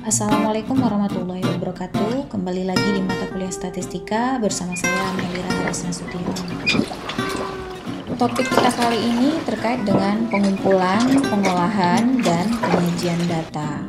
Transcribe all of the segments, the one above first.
Assalamualaikum warahmatullahi wabarakatuh. Kembali lagi di mata kuliah statistika bersama saya Melira Harisnasution. Topik kita kali ini terkait dengan pengumpulan, pengolahan, dan penyajian data.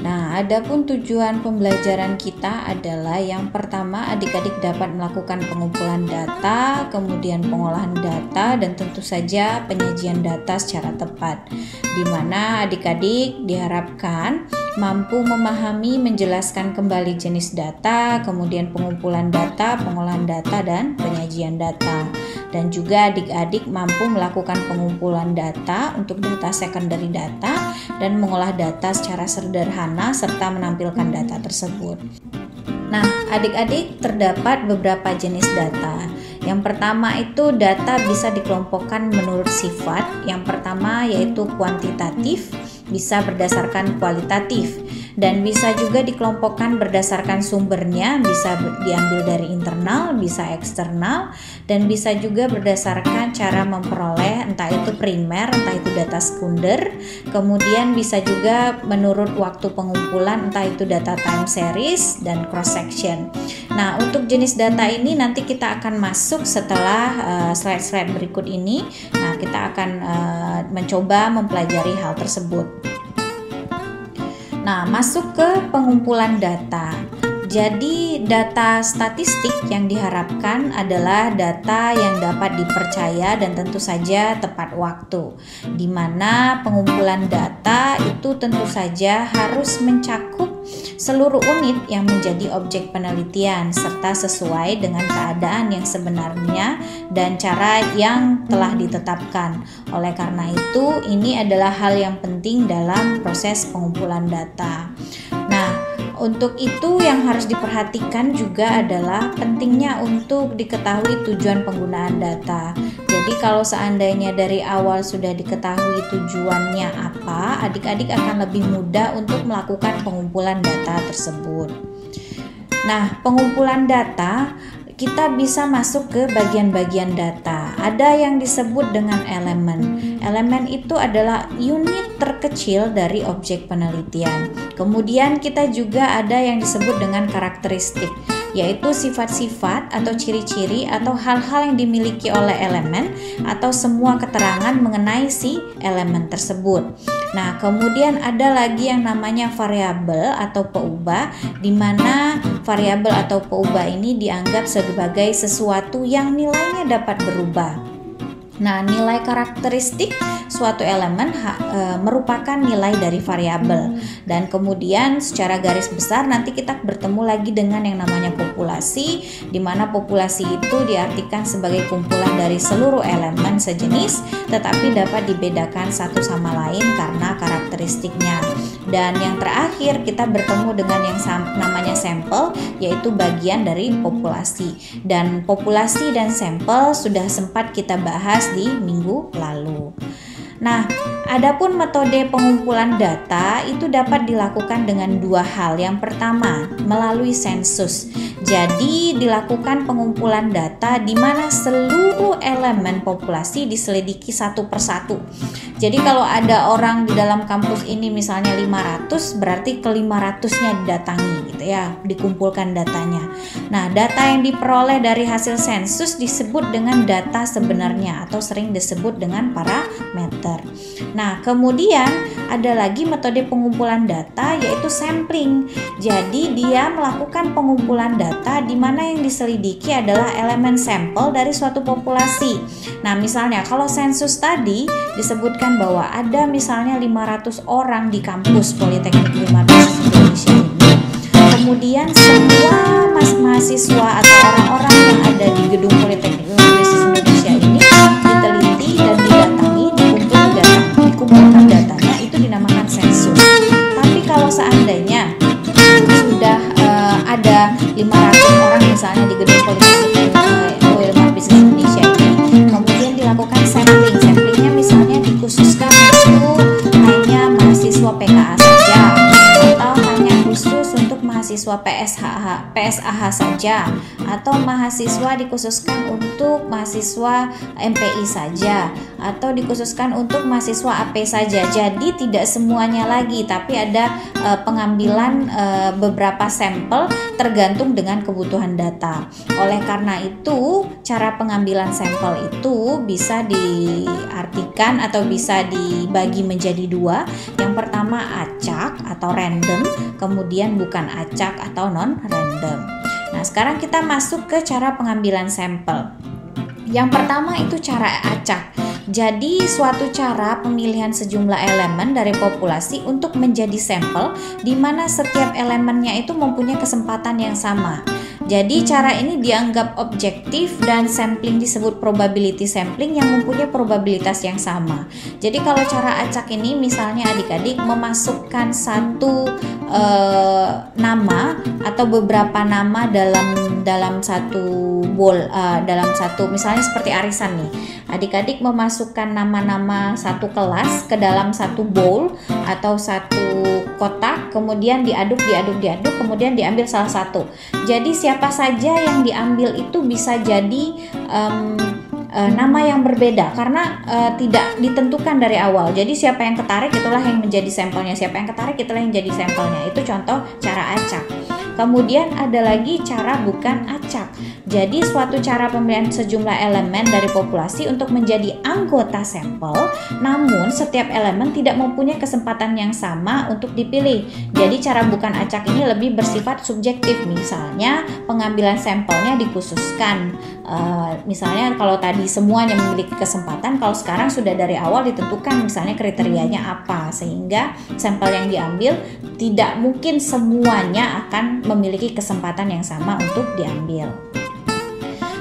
Nah, adapun tujuan pembelajaran kita adalah yang pertama, adik-adik dapat melakukan pengumpulan data, kemudian pengolahan data, dan tentu saja penyajian data secara tepat, di mana adik-adik diharapkan mampu memahami, menjelaskan kembali jenis data, kemudian pengumpulan data, pengolahan data, dan penyajian data. Dan juga adik-adik mampu melakukan pengumpulan data untuk data secondary data dan mengolah data secara sederhana serta menampilkan data tersebut. Nah, adik-adik terdapat beberapa jenis data. Yang pertama itu data bisa dikelompokkan menurut sifat. Yang pertama yaitu kuantitatif, bisa berdasarkan kualitatif, dan bisa juga dikelompokkan berdasarkan sumbernya, bisa diambil dari internal, bisa eksternal, dan bisa juga berdasarkan cara memperoleh, entah itu primer, entah itu data sekunder, kemudian bisa juga menurut waktu pengumpulan, entah itu data time series dan cross section. Nah, untuk jenis data ini nanti kita akan masuk setelah slide-slide berikut ini. Nah, kita akan mencoba mempelajari hal tersebut. Nah, masuk ke pengumpulan data. Jadi, data statistik yang diharapkan adalah data yang dapat dipercaya dan tentu saja tepat waktu, di mana pengumpulan data itu tentu saja harus mencakup seluruh unit yang menjadi objek penelitian serta sesuai dengan keadaan yang sebenarnya dan cara yang telah ditetapkan. Oleh karena itu, ini adalah hal yang penting dalam proses pengumpulan data. Nah, untuk itu yang harus diperhatikan juga adalah pentingnya untuk diketahui tujuan penggunaan data. Jadi kalau seandainya dari awal sudah diketahui tujuannya apa, adik-adik akan lebih mudah untuk melakukan pengumpulan data tersebut. Nah, pengumpulan data kita bisa masuk ke bagian-bagian data. Ada yang disebut dengan elemen. Elemen itu adalah unit terkecil dari objek penelitian. Kemudian kita juga ada yang disebut dengan karakteristik, yaitu sifat-sifat atau ciri-ciri atau hal-hal yang dimiliki oleh elemen atau semua keterangan mengenai si elemen tersebut. Nah, kemudian ada lagi yang namanya variabel atau peubah, di mana variabel atau peubah ini dianggap sebagai sesuatu yang nilainya dapat berubah. Nah, nilai karakteristik suatu elemen merupakan nilai dari variabel. Dan kemudian secara garis besar nanti kita bertemu lagi dengan yang namanya populasi, di mana populasi itu diartikan sebagai kumpulan dari seluruh elemen sejenis, tetapi dapat dibedakan satu sama lain karena karakteristiknya. Dan yang terakhir kita bertemu dengan yang namanya sampel, yaitu bagian dari populasi. Dan populasi dan sampel sudah sempat kita bahas di minggu lalu. Nah, adapun metode pengumpulan data itu dapat dilakukan dengan dua hal. Yang pertama, melalui sensus. Jadi, dilakukan pengumpulan data di mana seluruh elemen populasi diselidiki satu persatu. Jadi, kalau ada orang di dalam kampus ini misalnya 500, berarti ke 500-nya didatangi gitu ya, dikumpulkan datanya. Nah, data yang diperoleh dari hasil sensus disebut dengan data sebenarnya atau sering disebut dengan parameter. Nah, kemudian ada lagi metode pengumpulan data yaitu sampling. Jadi dia melakukan pengumpulan data di mana yang diselidiki adalah elemen sampel dari suatu populasi. Nah, misalnya kalau sensus tadi disebutkan bahwa ada misalnya 500 orang di kampus Politeknik Universitas Indonesia ini. Kemudian semua mahasiswa atau orang-orang yang ada di gedung Politeknik Universitas Indonesia ini diteliti dan didatangi, dikumpulkan datanya, itu dinamakan sensus. Tapi kalau seandainya sudah ada 500 orang misalnya di gedung Politeknik Universitas Indonesia ini, kemudian dilakukan sampling. Samplingnya misalnya dikhususkan untuk hanya mahasiswa PKA saja, atau hanya khusus untuk mahasiswa mahasiswa PSAH saja, atau mahasiswa dikhususkan untuk mahasiswa MPI saja, atau dikhususkan untuk mahasiswa AP saja. Jadi tidak semuanya lagi, tapi ada pengambilan beberapa sampel tergantung dengan kebutuhan data. Oleh karena itu, cara pengambilan sampel itu bisa diartikan atau bisa dibagi menjadi dua. Yang pertama acak atau random, kemudian bukan acak atau non-random. Nah, sekarang kita masuk ke cara pengambilan sampel. Yang pertama itu cara acak. Jadi suatu cara pemilihan sejumlah elemen dari populasi untuk menjadi sampel di mana setiap elemennya itu mempunyai kesempatan yang sama. Jadi cara ini dianggap objektif dan sampling disebut probability sampling yang mempunyai probabilitas yang sama. Jadi kalau cara acak ini misalnya adik-adik memasukkan satu nama atau beberapa nama dalam satu bowl, dalam satu misalnya seperti arisan nih. Adik-adik memasukkan nama-nama satu kelas ke dalam satu bowl atau satu kotak, kemudian diaduk, kemudian diambil salah satu. Jadi siapa saja yang diambil itu bisa jadi nama yang berbeda karena tidak ditentukan dari awal. Jadi siapa yang ketarik itulah yang menjadi sampelnya, siapa yang ketarik itulah yang jadi sampelnya. Itu contoh cara acak. Kemudian ada lagi cara bukan acak. Jadi suatu cara pemilihan sejumlah elemen dari populasi untuk menjadi anggota sampel, namun setiap elemen tidak mempunyai kesempatan yang sama untuk dipilih. Jadi cara bukan acak ini lebih bersifat subjektif. Misalnya pengambilan sampelnya dikhususkan. Misalnya kalau tadi semuanya memiliki kesempatan, kalau sekarang sudah dari awal ditentukan misalnya kriterianya apa, sehingga sampel yang diambil tidak mungkin semuanya akan memiliki kesempatan yang sama untuk diambil.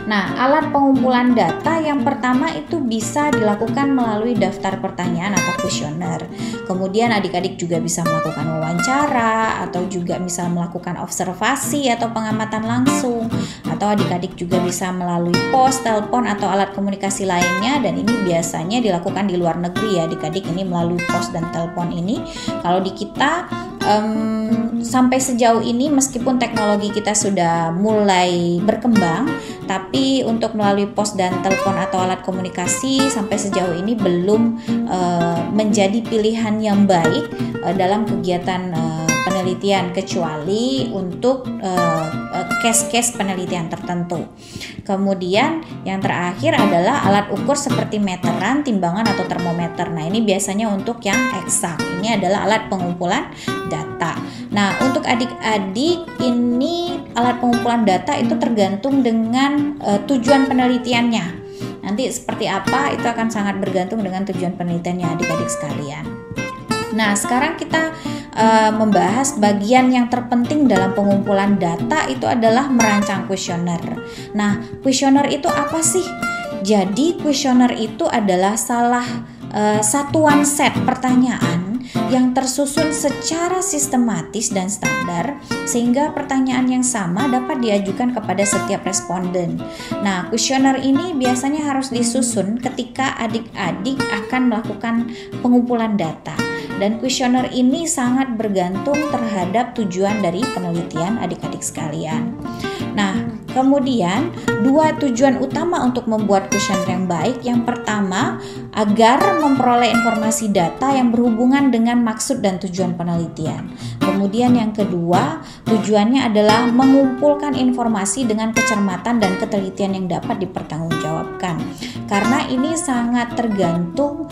Nah, alat pengumpulan data yang pertama itu bisa dilakukan melalui daftar pertanyaan atau kuesioner. Kemudian adik-adik juga bisa melakukan wawancara atau juga bisa melakukan observasi atau pengamatan langsung, atau adik-adik juga bisa melalui pos, telepon atau alat komunikasi lainnya, dan ini biasanya dilakukan di luar negeri ya adik-adik, ini melalui pos dan telepon ini. Kalau di kita sampai sejauh ini meskipun teknologi kita sudah mulai berkembang, tapi untuk melalui pos dan telepon atau alat komunikasi sampai sejauh ini belum menjadi pilihan yang baik dalam kegiatan penelitian, kecuali untuk case-case penelitian tertentu. Kemudian yang terakhir adalah alat ukur seperti meteran, timbangan atau termometer. Nah, ini biasanya untuk yang eksak. Ini adalah alat pengumpulan data. Nah, untuk adik-adik ini alat pengumpulan data itu tergantung dengan tujuan penelitiannya. Nanti seperti apa itu akan sangat bergantung dengan tujuan penelitiannya adik-adik sekalian. Nah, sekarang kita membahas bagian yang terpenting dalam pengumpulan data itu adalah merancang kuesioner. Nah, kuesioner itu apa sih? Jadi kuesioner itu adalah satuan set pertanyaan yang tersusun secara sistematis dan standar sehingga pertanyaan yang sama dapat diajukan kepada setiap responden. Nah, kuesioner ini biasanya harus disusun ketika adik-adik akan melakukan pengumpulan data. Dan kuesioner ini sangat bergantung terhadap tujuan dari penelitian adik-adik sekalian. Nah, kemudian dua tujuan utama untuk membuat kuesioner yang baik. Yang pertama, agar memperoleh informasi data yang berhubungan dengan maksud dan tujuan penelitian. Kemudian yang kedua, tujuannya adalah mengumpulkan informasi dengan kecermatan dan ketelitian yang dapat dipertanggungjawabkan. Karena ini sangat tergantung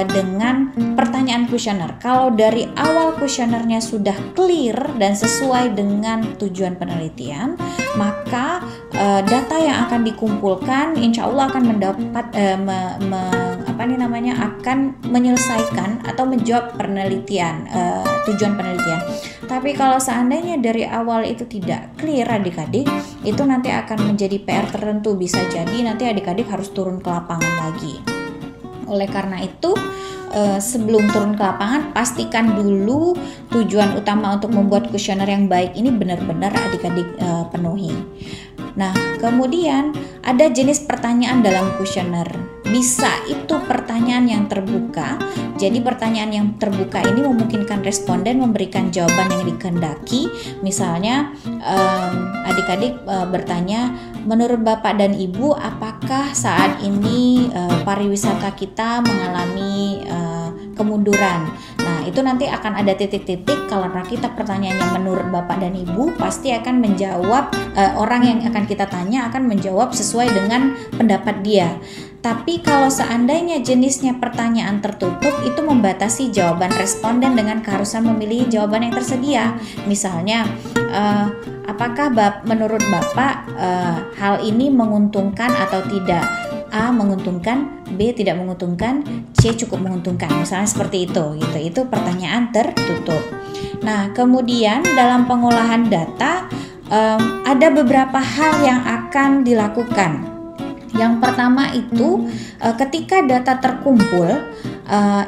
dengan pertanyaan kuesioner. Kalau dari awal kuesionernya sudah clear dan sesuai dengan tujuan penelitian, maka data yang akan dikumpulkan insya Allah akan mendapat akan menyelesaikan atau menjawab penelitian, tujuan penelitian. Tapi kalau seandainya dari awal itu tidak clear adik-adik, itu nanti akan menjadi PR tertentu. Bisa jadi nanti adik-adik harus turun ke lapangan lagi. Oleh karena itu, sebelum turun ke lapangan, pastikan dulu tujuan utama untuk membuat kuesioner yang baik ini benar-benar adik-adik penuhi. Nah, kemudian ada jenis pertanyaan dalam kuesioner. bisa itu pertanyaan yang terbuka. Jadi pertanyaan yang terbuka ini memungkinkan responden memberikan jawaban yang dikehendaki. Misalnya adik-adik bertanya, menurut Bapak dan Ibu, apakah saat ini pariwisata kita mengalami kemunduran? Nah, itu nanti akan ada titik-titik. Kalau kita pertanyaannya menurut Bapak dan Ibu, pasti akan menjawab, orang yang akan kita tanya akan menjawab sesuai dengan pendapat dia. Tapi kalau seandainya jenisnya pertanyaan tertutup, itu membatasi jawaban responden dengan keharusan memilih jawaban yang tersedia. Misalnya, apakah menurut Bapak hal ini menguntungkan atau tidak? A menguntungkan, B tidak menguntungkan, C cukup menguntungkan. Misalnya seperti itu, gitu. Itu pertanyaan tertutup. Nah, kemudian dalam pengolahan data ada beberapa hal yang akan dilakukan. Yang pertama itu ketika data terkumpul,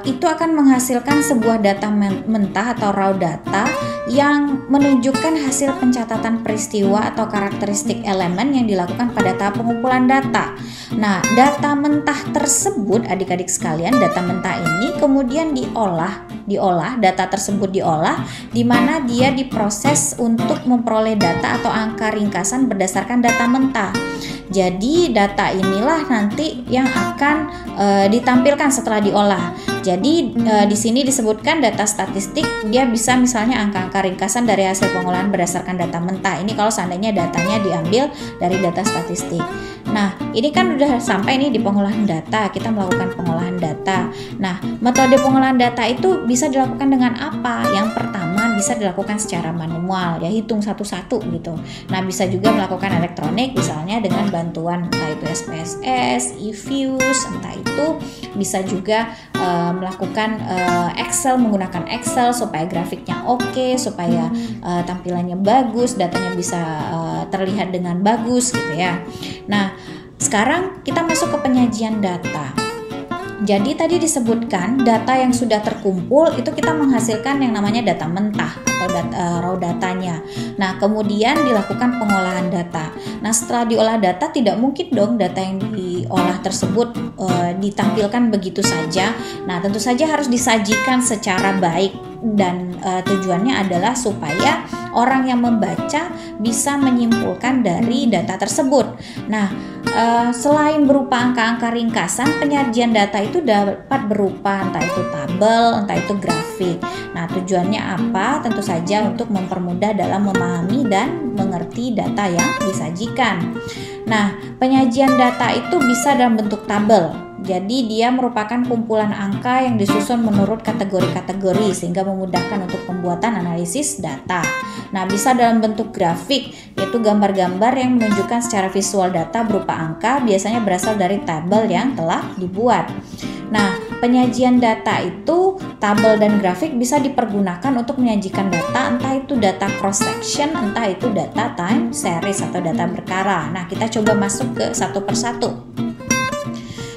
itu akan menghasilkan sebuah data mentah atau raw data yang menunjukkan hasil pencatatan peristiwa atau karakteristik elemen yang dilakukan pada tahap pengumpulan data. Nah, data mentah tersebut, adik-adik sekalian, data mentah ini kemudian diolah, data tersebut diolah, di mana dia diproses untuk memperoleh data atau angka ringkasan berdasarkan data mentah. Jadi data inilah nanti yang akan ditampilkan setelah diolah. Jadi di sini disebutkan data statistik, dia bisa misalnya angka-angka ringkasan dari hasil pengolahan berdasarkan data mentah. Ini kalau seandainya datanya diambil dari data statistik. Nah, ini kan udah sampai nih di pengolahan data, kita melakukan pengolahan data. Nah, metode pengolahan data itu bisa dilakukan dengan apa? Yang pertama bisa dilakukan secara manual, ya hitung satu-satu gitu. Nah, bisa juga melakukan elektronik, misalnya dengan bantuan entah itu SPSS, eViews, entah itu bisa juga melakukan Excel, menggunakan Excel supaya grafiknya oke, supaya tampilannya bagus, datanya bisa terlihat dengan bagus gitu ya. Nah, sekarang kita masuk ke penyajian data. Jadi tadi disebutkan data yang sudah terkumpul itu kita menghasilkan yang namanya data mentah atau raw datanya. Nah, kemudian dilakukan pengolahan data. Nah, setelah diolah data tidak mungkin dong data yang diolah tersebut ditampilkan begitu saja. Nah, tentu saja harus disajikan secara baik dan tujuannya adalah supaya orang yang membaca bisa menyimpulkan dari data tersebut. Nah, selain berupa angka-angka ringkasan, penyajian data itu dapat berupa entah itu tabel, entah itu grafik. Nah, tujuannya apa? Tentu saja untuk mempermudah dalam memahami dan mengerti data yang disajikan. Nah, penyajian data itu bisa dalam bentuk tabel. Jadi dia merupakan kumpulan angka yang disusun menurut kategori-kategori sehingga memudahkan untuk pembuatan analisis data. Nah, bisa dalam bentuk grafik, yaitu gambar-gambar yang menunjukkan secara visual data berupa angka, biasanya berasal dari tabel yang telah dibuat. Nah, penyajian data itu, tabel dan grafik bisa dipergunakan untuk menyajikan data, entah itu data cross section, entah itu data time series atau data berkala. Nah, kita coba masuk ke satu persatu.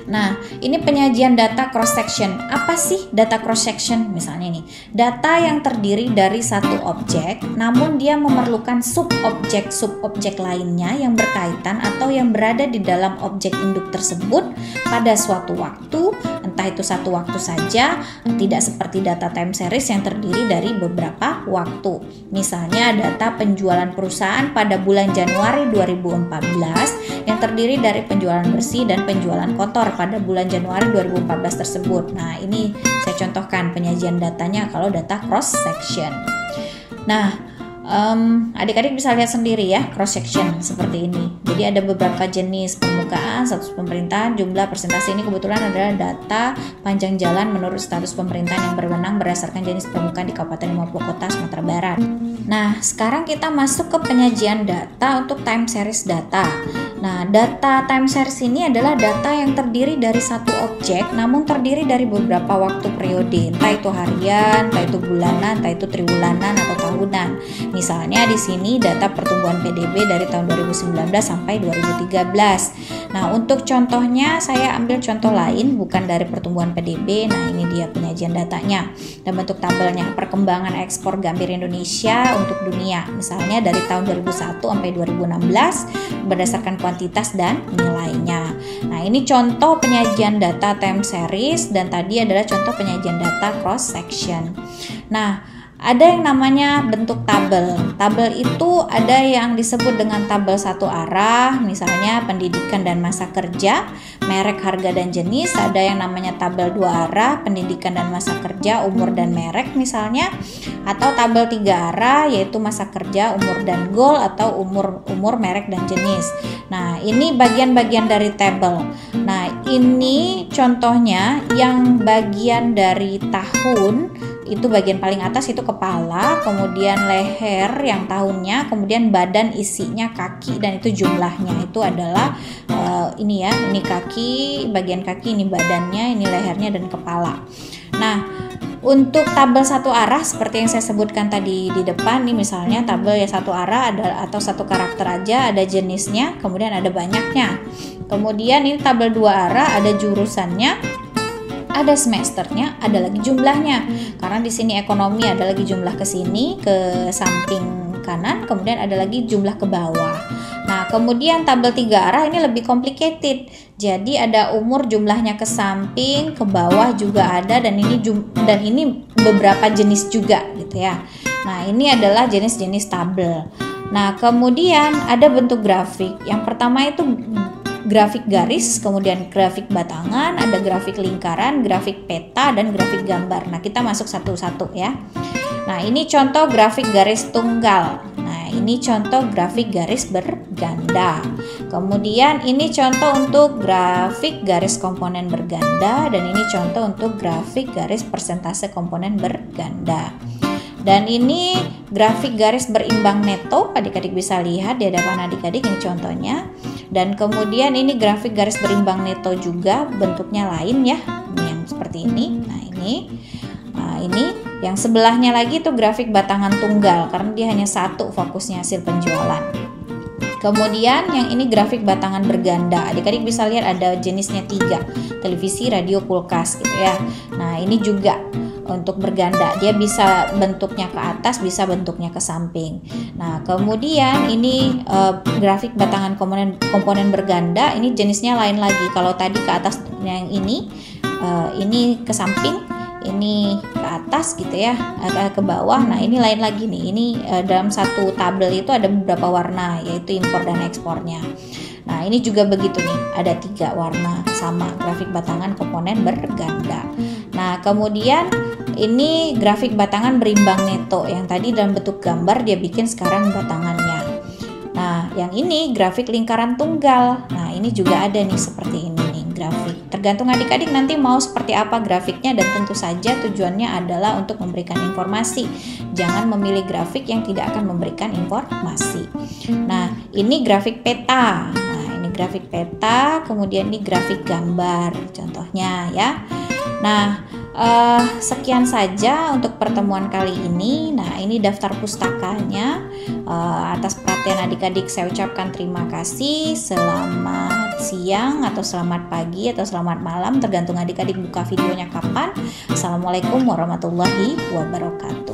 Nah, ini penyajian data cross section. Apa sih data cross section? Misalnya ini, data yang terdiri dari satu objek, namun dia memerlukan sub-objek lainnya yang berkaitan atau yang berada di dalam objek induk tersebut pada suatu waktu, entah itu satu waktu saja, tidak seperti data time series yang terdiri dari beberapa waktu. Misalnya data penjualan perusahaan pada bulan Januari 2014 yang terdiri dari penjualan bersih dan penjualan kotor pada bulan Januari 2014 tersebut. Nah, ini saya contohkan penyajian datanya kalau data cross section. Nah, adik-adik bisa lihat sendiri ya cross section seperti ini. Jadi ada beberapa jenis permukaan, status pemerintahan, jumlah persentase. Ini kebetulan adalah data panjang jalan menurut status pemerintahan yang berwenang berdasarkan jenis permukaan di Kabupaten 50 Kota Sumatera Barat. Nah, sekarang kita masuk ke penyajian data untuk time series data. Nah, data time series ini adalah data yang terdiri dari satu objek namun terdiri dari beberapa waktu periode, entah itu harian, entah itu bulanan, entah itu triwulanan atau tahunan. Misalnya di sini data pertumbuhan PDB dari tahun 2019 sampai 2013. Nah, untuk contohnya saya ambil contoh lain bukan dari pertumbuhan PDB. Nah, ini dia penyajian datanya. Dan bentuk tabelnya perkembangan ekspor gambir Indonesia untuk dunia. Misalnya dari tahun 2001 sampai 2016 berdasarkan kuantitas dan nilainya. Nah, ini contoh penyajian data time series dan tadi adalah contoh penyajian data cross section. Nah, ada yang namanya bentuk tabel. Tabel itu ada yang disebut dengan tabel satu arah, misalnya pendidikan dan masa kerja, merek, harga, dan jenis. Ada yang namanya tabel dua arah, pendidikan dan masa kerja, umur dan merek misalnya. Atau tabel tiga arah, yaitu masa kerja, umur dan goal, atau umur, merek, dan jenis. Nah, ini bagian-bagian dari tabel. Nah, ini contohnya yang bagian dari tahun, itu bagian paling atas itu kepala, kemudian leher yang tahunnya, kemudian badan isinya kaki dan itu jumlahnya itu adalah ini ya, ini kaki, bagian kaki, ini badannya, ini lehernya dan kepala. Nah, untuk tabel satu arah seperti yang saya sebutkan tadi di depan nih, misalnya tabel ya satu arah ada atau satu karakter aja, ada jenisnya, kemudian ada banyaknya. Kemudian ini tabel dua arah, ada jurusannya, ada semesternya, ada lagi jumlahnya. Karena di sini ekonomi ada lagi jumlah ke sini, ke samping kanan, kemudian ada lagi jumlah ke bawah. Nah, kemudian tabel tiga arah ini lebih complicated. Jadi ada umur, jumlahnya ke samping, ke bawah juga ada, dan ini beberapa jenis juga gitu ya. Nah, ini adalah jenis-jenis tabel. Nah, kemudian ada bentuk grafik. Yang pertama itu grafik garis, kemudian grafik batangan, ada grafik lingkaran, grafik peta, dan grafik gambar. Nah, kita masuk satu-satu ya. Nah, ini contoh grafik garis tunggal. Nah, ini contoh grafik garis berganda. Kemudian ini contoh untuk grafik garis komponen berganda, dan ini contoh untuk grafik garis persentase komponen berganda. Dan ini grafik garis berimbang neto, adik-adik bisa lihat di hadapan adik-adik, ini contohnya. Dan kemudian ini grafik garis berimbang neto juga, bentuknya lain ya, ini yang seperti ini. Nah, ini yang sebelahnya lagi itu grafik batangan tunggal, karena dia hanya satu fokusnya hasil penjualan. Kemudian yang ini grafik batangan berganda, adik-adik bisa lihat ada jenisnya 3, televisi, radio, kulkas gitu ya. Nah, ini juga untuk berganda, dia bisa bentuknya ke atas, bisa bentuknya ke samping. Nah, kemudian ini grafik batangan komponen berganda, ini jenisnya lain lagi. Kalau tadi ke atas yang ini ke samping, ini ke atas gitu ya, ke bawah. Nah, ini lain lagi nih. Ini dalam satu tabel itu ada beberapa warna, yaitu impor dan ekspornya. Nah, ini juga begitu nih, ada 3 warna sama, grafik batangan komponen berganda. Nah, kemudian ini grafik batangan berimbang neto, yang tadi dalam bentuk gambar dia bikin sekarang batangannya. Nah, yang ini grafik lingkaran tunggal. Nah, ini juga ada nih seperti ini nih grafik. Tergantung adik-adik nanti mau seperti apa grafiknya, dan tentu saja tujuannya adalah untuk memberikan informasi. Jangan memilih grafik yang tidak akan memberikan informasi. Nah, ini grafik peta. Nah, ini grafik peta, kemudian ini grafik gambar contohnya ya. Nah, sekian saja untuk pertemuan kali ini. Nah, ini daftar pustakanya. Atas perhatian adik-adik saya ucapkan terima kasih. Selamat siang atau selamat pagi atau selamat malam, tergantung adik-adik buka videonya kapan. Assalamualaikum warahmatullahi wabarakatuh.